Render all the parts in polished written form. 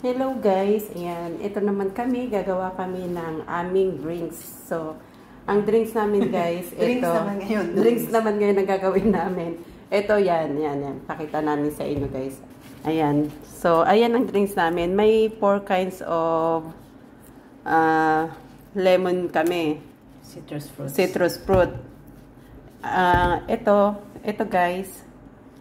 Hello guys, ayan, ito naman kami, gagawa kami ng aming drinks. So, ang drinks namin guys, drinks ito, naman ngayon. Drinks naman ngayon ang gagawin namin. Ito yan, pakita namin sa inyo guys. Ayan, so ayan ang drinks namin. May 4 kinds of lemon kami. Citrus fruit. Citrus fruit. Ito guys,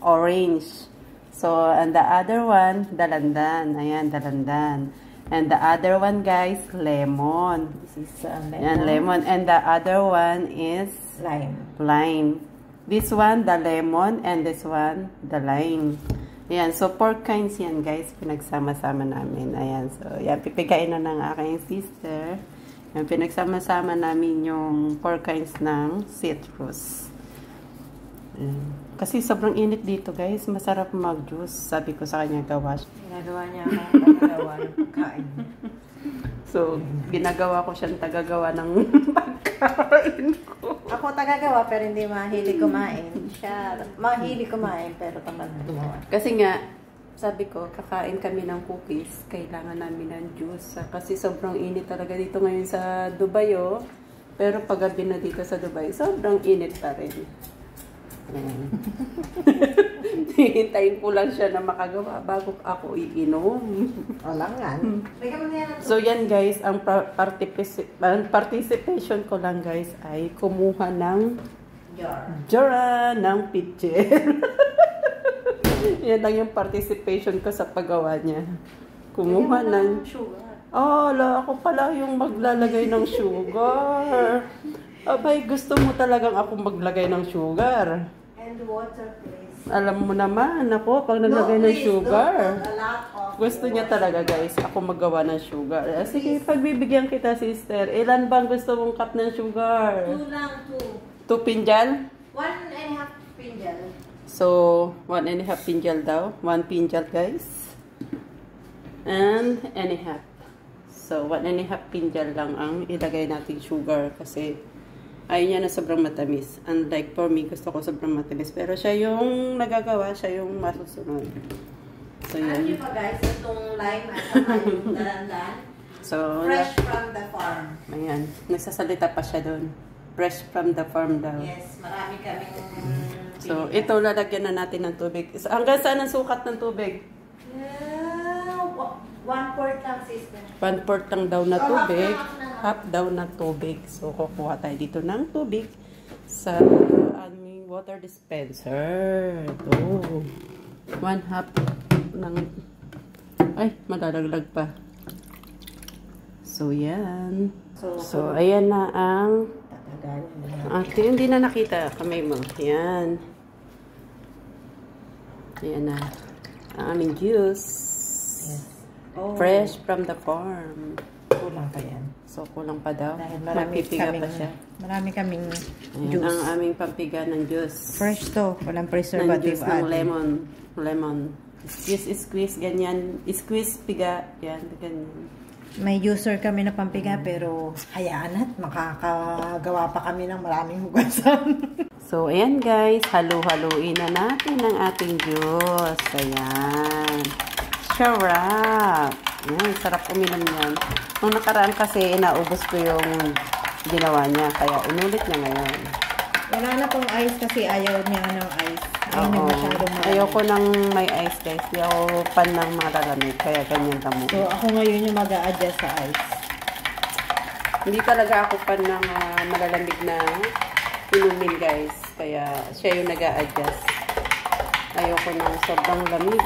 orange. So, and the other one, dalandan. Ayan, dalandan. And the other one, guys, lemon. This is lemon. Ayan, lemon. And the other one is lime. Lime. This one, the lemon. And this one, the lime. Ayan, so 4 kinds yan, guys. Pinagsama-sama namin. Ayan, so, yan, pipigain na ng aking sister. Ayan, pinagsama-sama namin yung 4 kinds ng citrus. Ayan. Kasi sobrang init dito guys, masarap mag-juice. Sabi ko sa kanya, gawa siya. Ginagawa niya akong tagagawa ng pagkain. So, ginagawa ko siyang tagagawa ng pagkain ko. Ako tagagawa pero hindi mahilig kumain. Siya mahilig kumain pero tamad gumawa. Kasi nga, sabi ko, kakain kami ng cookies. Kailangan namin ng juice. Kasi sobrang init talaga dito ngayon sa Dubai, oh. Pero paggabi na dito sa Dubai, sobrang init pa rin. Hihintayin ko lang siya na makagawa bago ako iinom. Wala nga. So yan guys, ang participation ko lang guys ay kumuha ng jar ng pitcher. Yan lang yung participation ko sa paggawa niya. Kumuha ng sugar. Ako pala yung maglalagay ng sugar. Abay, gusto mo talagang ako maglagay ng sugar. And water, please. Alam mo naman, ako, pag naglagay ng sugar. A lot of Gusto niya talaga, guys, ako maggawa ng sugar. Sige, pagbibigyan kita, sister. Ilan bang gusto mong cup ng sugar? 2 lang, 2. 2 pinjal? 1.5 pinjal. So, 1.5 pinjal daw. 1 pinjal, guys. And 1.5. So, 1.5 pinjal lang ang ilagay nating sugar kasi ayaw niya na sobrang matamis. Unlike for me, gusto ko sobrang matamis. Pero siya yung nagagawa, siya yung masusunod. So, Alam yun. niyo pa guys, itong lime at saka yung dalandan. So, Fresh from the farm. ayan. Nagsasalita pa siya doon. Fresh from the farm daw. Yes, marami kaming So, ito lalagyan na natin ng tubig. Hanggang saan ang sukat ng tubig? 1/4 lang, sister. 1/4 lang daw na Oh, tubig. half na. Half daw na tubig. So, kukuha tayo dito ng tubig sa aming water dispenser. Ito. 1/2 ng... Ay, malalaglag pa. So, yan. So, ayan na ang... hindi na nakita. Kamay mo. Yan. Ayan na. Ang aming juice. Yes. Oh. Fresh from the farm. Kulang pa yan. So, kulang pa daw. Dahil Mapipiga pa siya. Marami kaming Ayan, juice. ang aming pampiga ng juice. Fresh to. Walang Ng preservative juice ng added. lemon. Squeeze, ganyan. Squeeze, piga. Yan, ganyan. May juicer kami na pampiga pero hayaan at makakagawa pa kami ng maraming hugasan. So, ayan guys. Halu-haluin na natin ang ating juice. Ayan. Sarap. Ayan, sarap uminom yan. Nung nakaraan kasi, naubos ko yung ginawa niya. Kaya, inulit niya ngayon. Wala na pong ice kasi ayaw niya ng ice. Ayaw niya masyadong malamig. Ayoko ng may ice guys. Di ako pan ng malalamig. Kaya ganyan tamo. So, ako ngayon yung mag-a-adjust sa ice. Hindi talaga ako pan ng malalamig na inumin guys. Kaya siya yung nag-a-adjust. Ayoko ng sobrang lamig.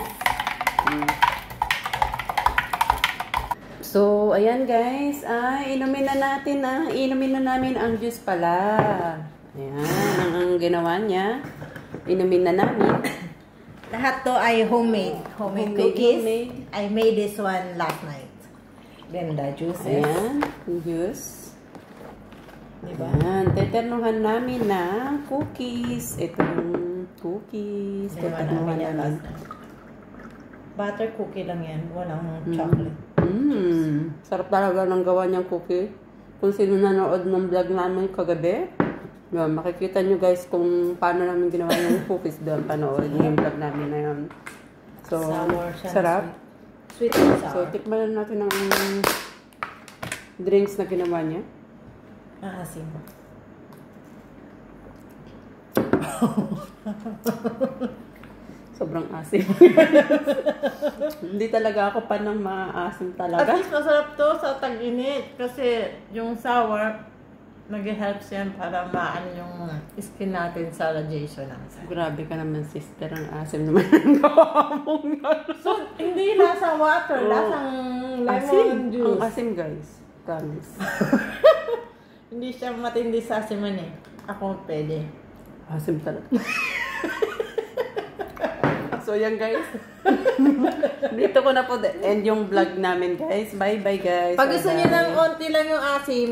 So, ayan guys. Inumin na natin inumin na namin ang juice pala. Ayan, ang ginawa niya. Inumin na namin. Lahat to ay homemade. Homemade cookies. Homemade. I made this one last night. Then the juices. Ayan, juice. Diba? Ayan, teternuhan namin na cookies. Ito yung cookies. Teternuhan namin. Butter cookie lang yan. Walang chocolate. Sarap talaga ng gawa niyang cookie. Kung sino nanood ng vlog namin kagabi, yun, makikita nyo guys kung paano namin ginawa yung cookies doon. Panoorin nyo yung vlog namin na yun. So, Sour siya, sarap. Sweet and So, sour. tikman na natin ang drinks na ginawa niya. Asim. Sobrang asim. Hindi talaga ako pa ng maasim At talaga. least masarap to sa tag-init. Kasi yung sour, nag-help yan para maano yung skin natin sa radiation natin. Grabe ka naman, sister. Ang asim naman ang gawa mo. So, hindi lasang water, Oo. lasang lemon Asim. juice. Ang asim, guys. Promise. Hindi siya matindi sa asiman eh. Ako pwede. Asim talaga. So, yan guys. Dito ko na po end yung vlog namin, guys. Bye-bye, guys. Pag gusto niyo Bye-bye. ng onti lang yung asim,